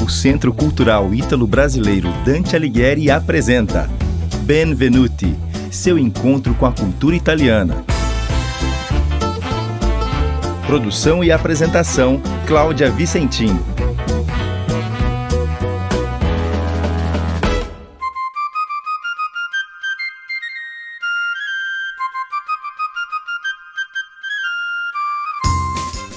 O Centro Cultural Ítalo-Brasileiro Dante Alighieri apresenta Benvenuti, seu encontro com a cultura italiana. Produção e apresentação, Cláudia Vicentim.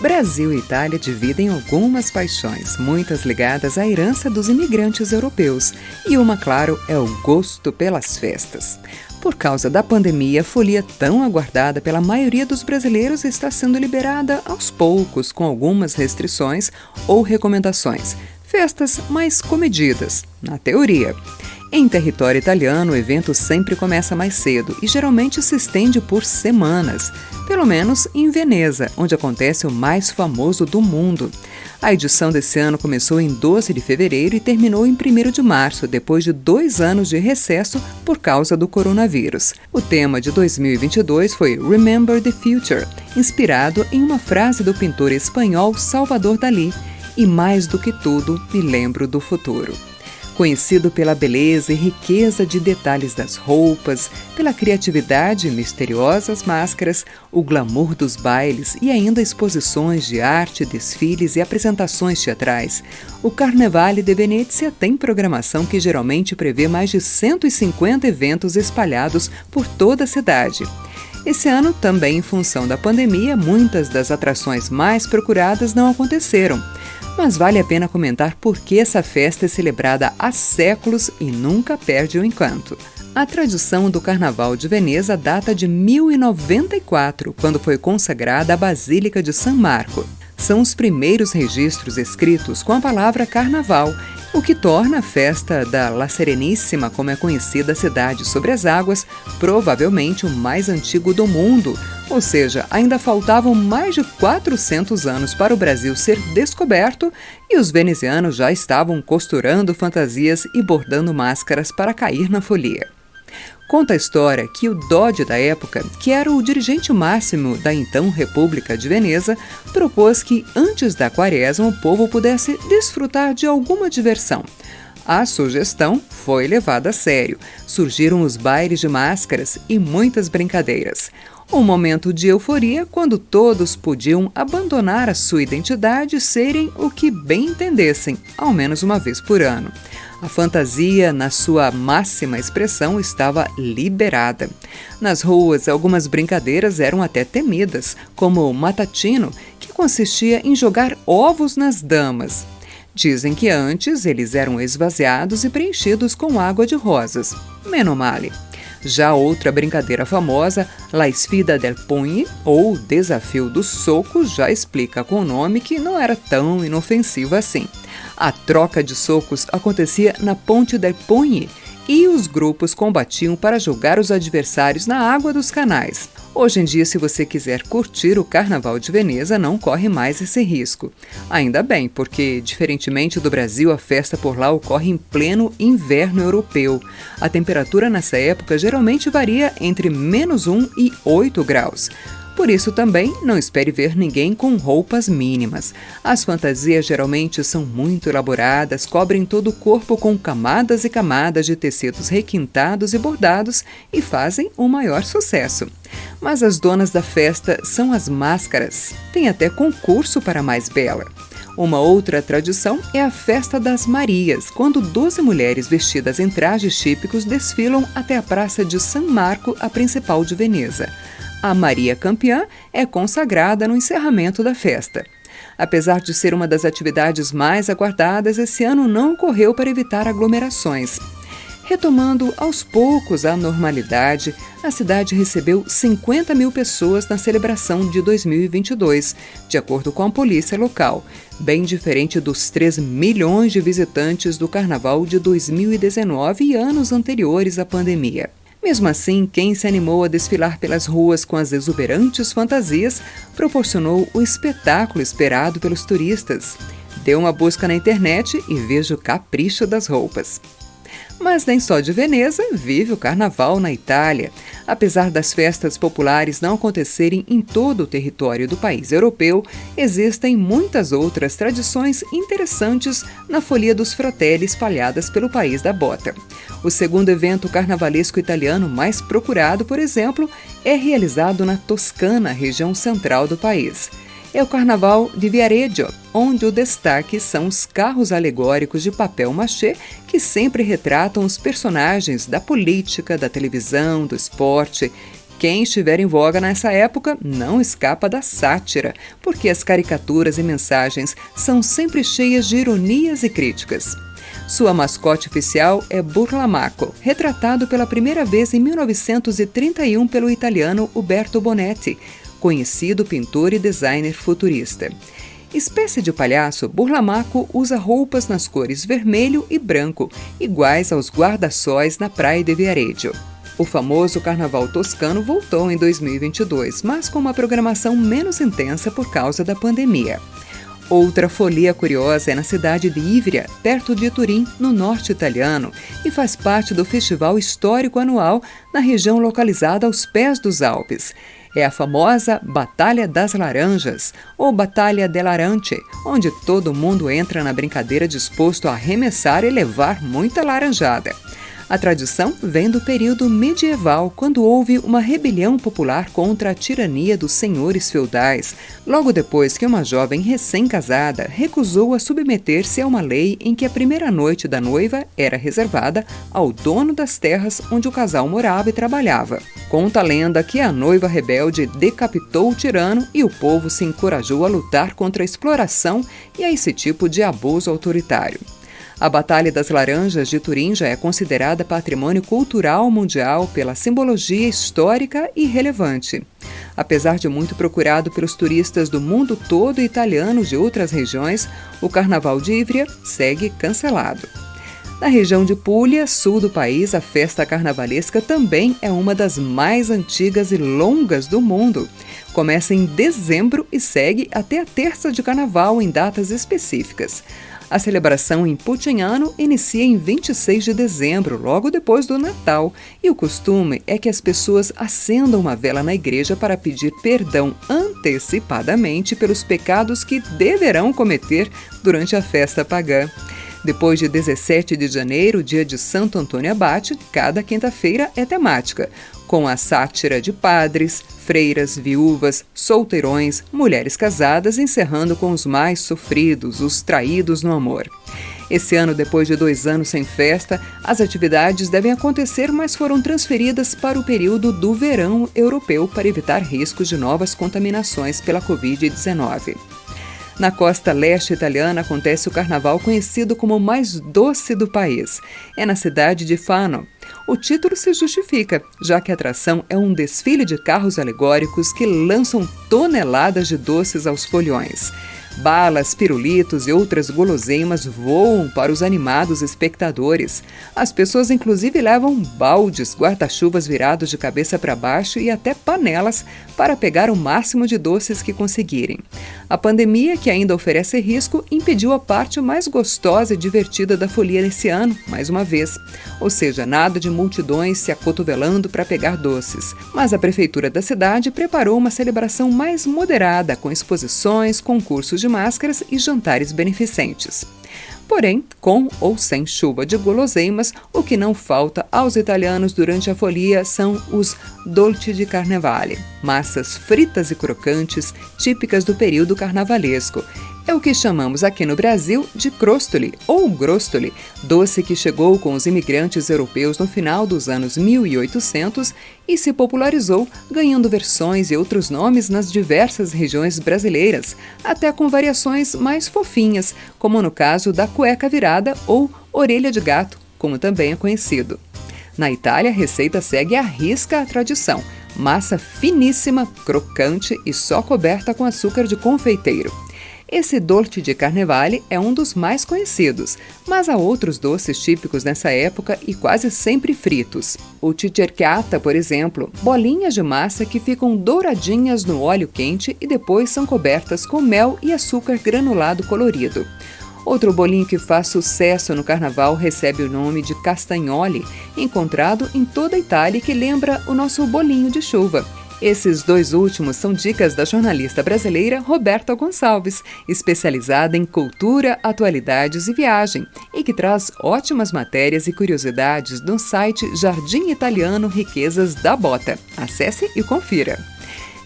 Brasil e Itália dividem algumas paixões, muitas ligadas à herança dos imigrantes europeus. E uma, claro, é o gosto pelas festas. Por causa da pandemia, a folia tão aguardada pela maioria dos brasileiros está sendo liberada aos poucos, com algumas restrições ou recomendações. Festas mais comedidas, na teoria. Em território italiano, o evento sempre começa mais cedo e geralmente se estende por semanas, pelo menos em Veneza, onde acontece o mais famoso do mundo. A edição desse ano começou em 12 de fevereiro e terminou em 1º de março, depois de 2 anos de recesso por causa do coronavírus. O tema de 2022 foi Remember the Future, inspirado em uma frase do pintor espanhol Salvador Dalí, e mais do que tudo, me lembro do futuro. Conhecido pela beleza e riqueza de detalhes das roupas, pela criatividade e misteriosas máscaras, o glamour dos bailes e ainda exposições de arte, desfiles e apresentações teatrais, o Carnevale de Venezia tem programação que geralmente prevê mais de 150 eventos espalhados por toda a cidade. Esse ano, também em função da pandemia, muitas das atrações mais procuradas não aconteceram. Mas vale a pena comentar por que essa festa é celebrada há séculos e nunca perde o encanto. A tradição do Carnaval de Veneza data de 1094, quando foi consagrada a Basílica de San Marco. São os primeiros registros escritos com a palavra Carnaval, o que torna a festa da La Sereníssima, como é conhecida a cidade sobre as águas, provavelmente o mais antigo do mundo, ou seja, ainda faltavam mais de 400 anos para o Brasil ser descoberto e os venezianos já estavam costurando fantasias e bordando máscaras para cair na folia. Conta a história que o Doge da época, que era o dirigente máximo da então República de Veneza, propôs que antes da quaresma o povo pudesse desfrutar de alguma diversão. A sugestão foi levada a sério. Surgiram os bailes de máscaras e muitas brincadeiras. Um momento de euforia quando todos podiam abandonar a sua identidade e serem o que bem entendessem, ao menos uma vez por ano. A fantasia, na sua máxima expressão, estava liberada. Nas ruas, algumas brincadeiras eram até temidas, como o matatino, que consistia em jogar ovos nas damas. Dizem que antes eles eram esvaziados e preenchidos com água de rosas. Meno male. Já outra brincadeira famosa, La Sfida del Pugno, ou Desafio do Soco, já explica com o nome que não era tão inofensivo assim. A troca de socos acontecia na Ponte del Pugno e os grupos combatiam para jogar os adversários na água dos canais. Hoje em dia, se você quiser curtir o Carnaval de Veneza, não corre mais esse risco. Ainda bem, porque, diferentemente do Brasil, a festa por lá ocorre em pleno inverno europeu. A temperatura nessa época geralmente varia entre -1 e 8 graus. Por isso também não espere ver ninguém com roupas mínimas. As fantasias geralmente são muito elaboradas, cobrem todo o corpo com camadas e camadas de tecidos requintados e bordados e fazem o maior sucesso. Mas as donas da festa são as máscaras. Tem até concurso para a mais bela. Uma outra tradição é a Festa das Marias, quando 12 mulheres vestidas em trajes típicos desfilam até a Praça de San Marco, a principal de Veneza. A Maria Campeã é consagrada no encerramento da festa. Apesar de ser uma das atividades mais aguardadas, esse ano não ocorreu para evitar aglomerações. Retomando aos poucos a normalidade, a cidade recebeu 50 mil pessoas na celebração de 2022, de acordo com a polícia local, bem diferente dos 3 milhões de visitantes do Carnaval de 2019 e anos anteriores à pandemia. Mesmo assim, quem se animou a desfilar pelas ruas com as exuberantes fantasias proporcionou o espetáculo esperado pelos turistas. Dê uma busca na internet e veja o capricho das roupas. Mas nem só de Veneza vive o Carnaval na Itália. Apesar das festas populares não acontecerem em todo o território do país europeu, existem muitas outras tradições interessantes na Folia dos Fratelli espalhadas pelo país da bota. O segundo evento carnavalesco italiano mais procurado, por exemplo, é realizado na Toscana, região central do país. É o Carnaval de Viareggio, onde o destaque são os carros alegóricos de papel machê que sempre retratam os personagens da política, da televisão, do esporte. Quem estiver em voga nessa época não escapa da sátira, porque as caricaturas e mensagens são sempre cheias de ironias e críticas. Sua mascote oficial é Burlamaco, retratado pela primeira vez em 1931 pelo italiano Uberto Bonetti, conhecido pintor e designer futurista. Espécie de palhaço, Burlamaco usa roupas nas cores vermelho e branco, iguais aos guarda-sóis na praia de Viareggio. O famoso Carnaval toscano voltou em 2022, mas com uma programação menos intensa por causa da pandemia. Outra folia curiosa é na cidade de Ivrea, perto de Turim, no norte italiano, e faz parte do festival histórico anual na região localizada aos pés dos Alpes. É a famosa Batalha das Laranjas, ou Batalha dell'Arance, onde todo mundo entra na brincadeira disposto a arremessar e levar muita laranjada. A tradição vem do período medieval, quando houve uma rebelião popular contra a tirania dos senhores feudais, logo depois que uma jovem recém-casada recusou a submeter-se a uma lei em que a primeira noite da noiva era reservada ao dono das terras onde o casal morava e trabalhava. Conta a lenda que a noiva rebelde decapitou o tirano e o povo se encorajou a lutar contra a exploração e a esse tipo de abuso autoritário. A Batalha das Laranjas de Turim já é considerada patrimônio cultural mundial pela simbologia histórica e relevante. Apesar de muito procurado pelos turistas do mundo todo e italianos de outras regiões, o Carnaval de Ivrea segue cancelado. Na região de Puglia, sul do país, a festa carnavalesca também é uma das mais antigas e longas do mundo. Começa em dezembro e segue até a terça de carnaval em datas específicas. A celebração em Pucciano inicia em 26 de dezembro, logo depois do Natal, e o costume é que as pessoas acendam uma vela na igreja para pedir perdão antecipadamente pelos pecados que deverão cometer durante a festa pagã. Depois de 17 de janeiro, dia de Santo Antônio Abate, cada quinta-feira é temática, com a sátira de padres, freiras, viúvas, solteirões, mulheres casadas, encerrando com os mais sofridos, os traídos no amor. Esse ano, depois de 2 anos sem festa, as atividades devem acontecer, mas foram transferidas para o período do verão europeu para evitar riscos de novas contaminações pela Covid-19. Na costa leste italiana acontece o carnaval conhecido como o mais doce do país. É na cidade de Fano. O título se justifica, já que a atração é um desfile de carros alegóricos que lançam toneladas de doces aos foliões. Balas, pirulitos e outras guloseimas voam para os animados espectadores. As pessoas inclusive levam baldes, guarda-chuvas virados de cabeça para baixo e até panelas para pegar o máximo de doces que conseguirem. A pandemia, que ainda oferece risco, impediu a parte mais gostosa e divertida da folia nesse ano, mais uma vez. Ou seja, nada de multidões se acotovelando para pegar doces. Mas a prefeitura da cidade preparou uma celebração mais moderada, com exposições, concursos de máscaras e jantares beneficentes. Porém, com ou sem chuva de guloseimas, o que não falta aos italianos durante a folia são os dolci di carnevale, massas fritas e crocantes típicas do período carnavalesco. É o que chamamos aqui no Brasil de crostoli ou grostoli, doce que chegou com os imigrantes europeus no final dos anos 1800 e se popularizou, ganhando versões e outros nomes nas diversas regiões brasileiras, até com variações mais fofinhas, como no caso da cueca virada ou orelha de gato, como também é conhecido. Na Itália, a receita segue à risca a tradição, massa finíssima, crocante e só coberta com açúcar de confeiteiro. Esse dolce di carnevale é um dos mais conhecidos, mas há outros doces típicos nessa época e quase sempre fritos. O cicerchiata, por exemplo, bolinhas de massa que ficam douradinhas no óleo quente e depois são cobertas com mel e açúcar granulado colorido. Outro bolinho que faz sucesso no carnaval recebe o nome de castagnoli, encontrado em toda a Itália e que lembra o nosso bolinho de chuva. Esses dois últimos são dicas da jornalista brasileira Roberta Gonçalves, especializada em cultura, atualidades e viagem, e que traz ótimas matérias e curiosidades no site Jardim Italiano Riquezas da Bota. Acesse e confira.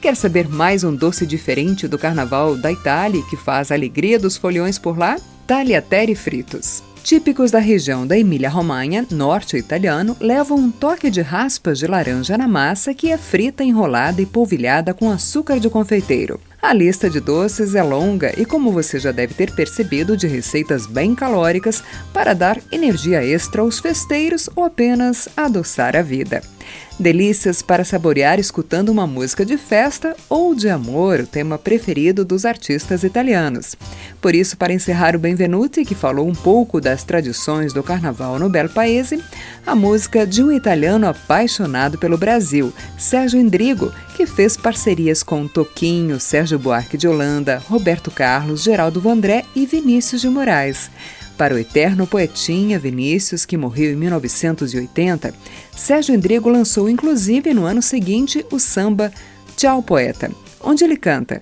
Quer saber mais um doce diferente do Carnaval da Itália que faz a alegria dos foliões por lá? Tagliatelle fritos. Típicos da região da Emília-Romanha, norte italiano, levam um toque de raspas de laranja na massa que é frita, enrolada e polvilhada com açúcar de confeiteiro. A lista de doces é longa e, como você já deve ter percebido, de receitas bem calóricas para dar energia extra aos festeiros ou apenas adoçar a vida. Delícias para saborear escutando uma música de festa ou de amor, o tema preferido dos artistas italianos. Por isso, para encerrar o Benvenuti, que falou um pouco das tradições do carnaval no Bel Paese, a música de um italiano apaixonado pelo Brasil, Sérgio Endrigo, que fez parcerias com Toquinho, Sérgio Buarque de Holanda, Roberto Carlos, Geraldo Vandré e Vinícius de Moraes. Para o eterno poetinha Vinícius, que morreu em 1980, Sérgio Endrigo lançou inclusive no ano seguinte o samba Tchau Poeta, onde ele canta: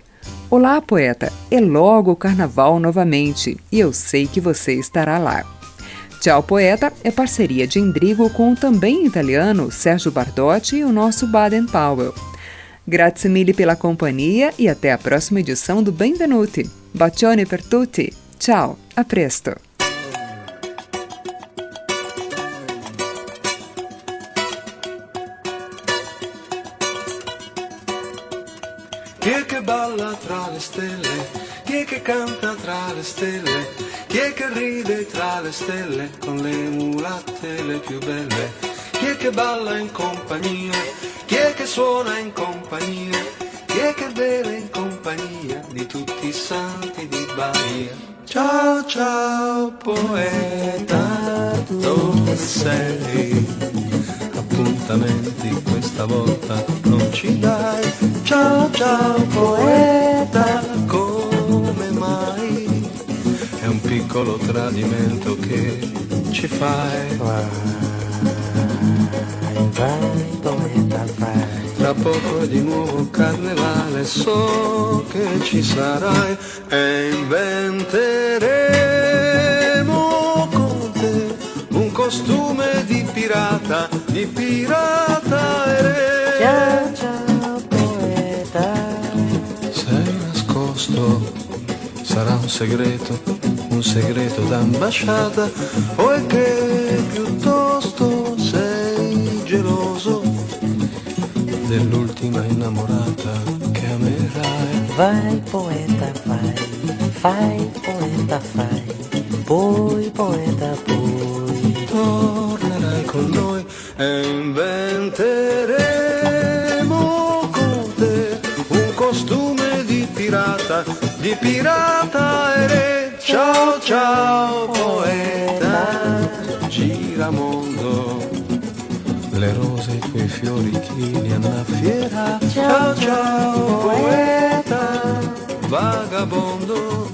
Olá poeta, é logo o carnaval novamente e eu sei que você estará lá. Tchau Poeta é parceria de Endrigo com o também italiano Sérgio Bardotti e o nosso Baden Powell. Grazie mille pela companhia e até a próxima edição do Benvenuti. Bacione per tutti. Ciao, a presto. Chi è che balla tra le stelle? Chi è che canta tra le stelle? Chi è che ride tra le stelle con le mulatte le più belle? Chi è che balla in compagnia? Chi è che suona in compagnia? Chi è che beve in compagnia di tutti i santi di Bahia? Ciao ciao poeta, dove sei? Appuntamenti questa volta non ci dai. Ciao ciao poeta, come mai? È un piccolo tradimento che ci fai. Vai poeta vai. Tra poco è di nuovo carnevale, so che ci sarai e inventeremo con te un costume di pirata e re. Ciao ciao poeta. Sei nascosto, sarà un segreto d'ambasciata, o è che piuttosto sei geloso dell'ultima innamorata che amerai? Vai poeta vai, fai poeta fai, poi poeta poi. Tornerai con noi e inventeremo con te un costume di pirata e re. Ciao ciao poeta, giramondo, le rose e i tuoi fiori chi li annaffiera. Ciao ciao poeta, vagabondo,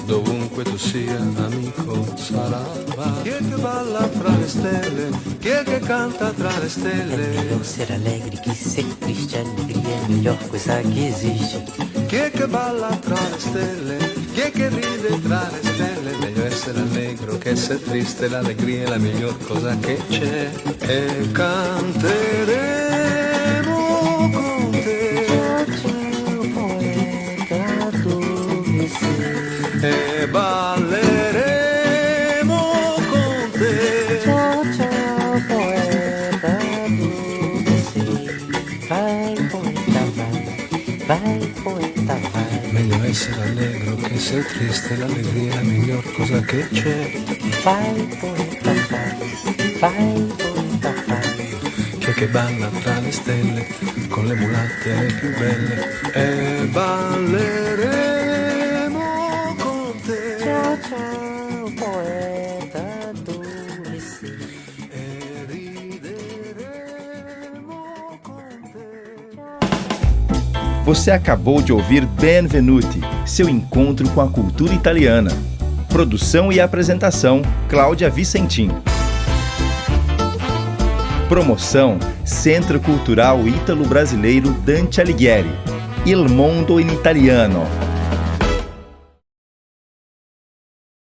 dovunque tu sia amico sarà. Chi è che balla fra le stelle? Chi è che canta tra le É stelle? melhor ser alegre que ser triste, alegria é a melhor coisa que existe. Chi è che balla tra le stelle? Chi è che ride tra le stelle? Meglio essere allegro che essere triste, l'allegria è la miglior cosa che c'è. E canteremo con te. Ciao poeta, dove sei? E balleremo con te. Ciao ciao poeta, dove sei? Vai poeta vai poeta vai. Meglio essere allegro che essere triste, l'allegria è la miglior cosa che c'è. Vai poeta vai poeta vai. Chi è che balla tra le stelle con le mulatte le più belle? E balleremo con te. Ciao ciao poeta, dove sei? E rideremo con te. Você acabou de ouvir Benvenuti, seu encontro com a cultura italiana. Produção e apresentação, Cláudia Vicentim. Promoção, Centro Cultural Ítalo-Brasileiro Dante Alighieri. Il Mondo in Italiano.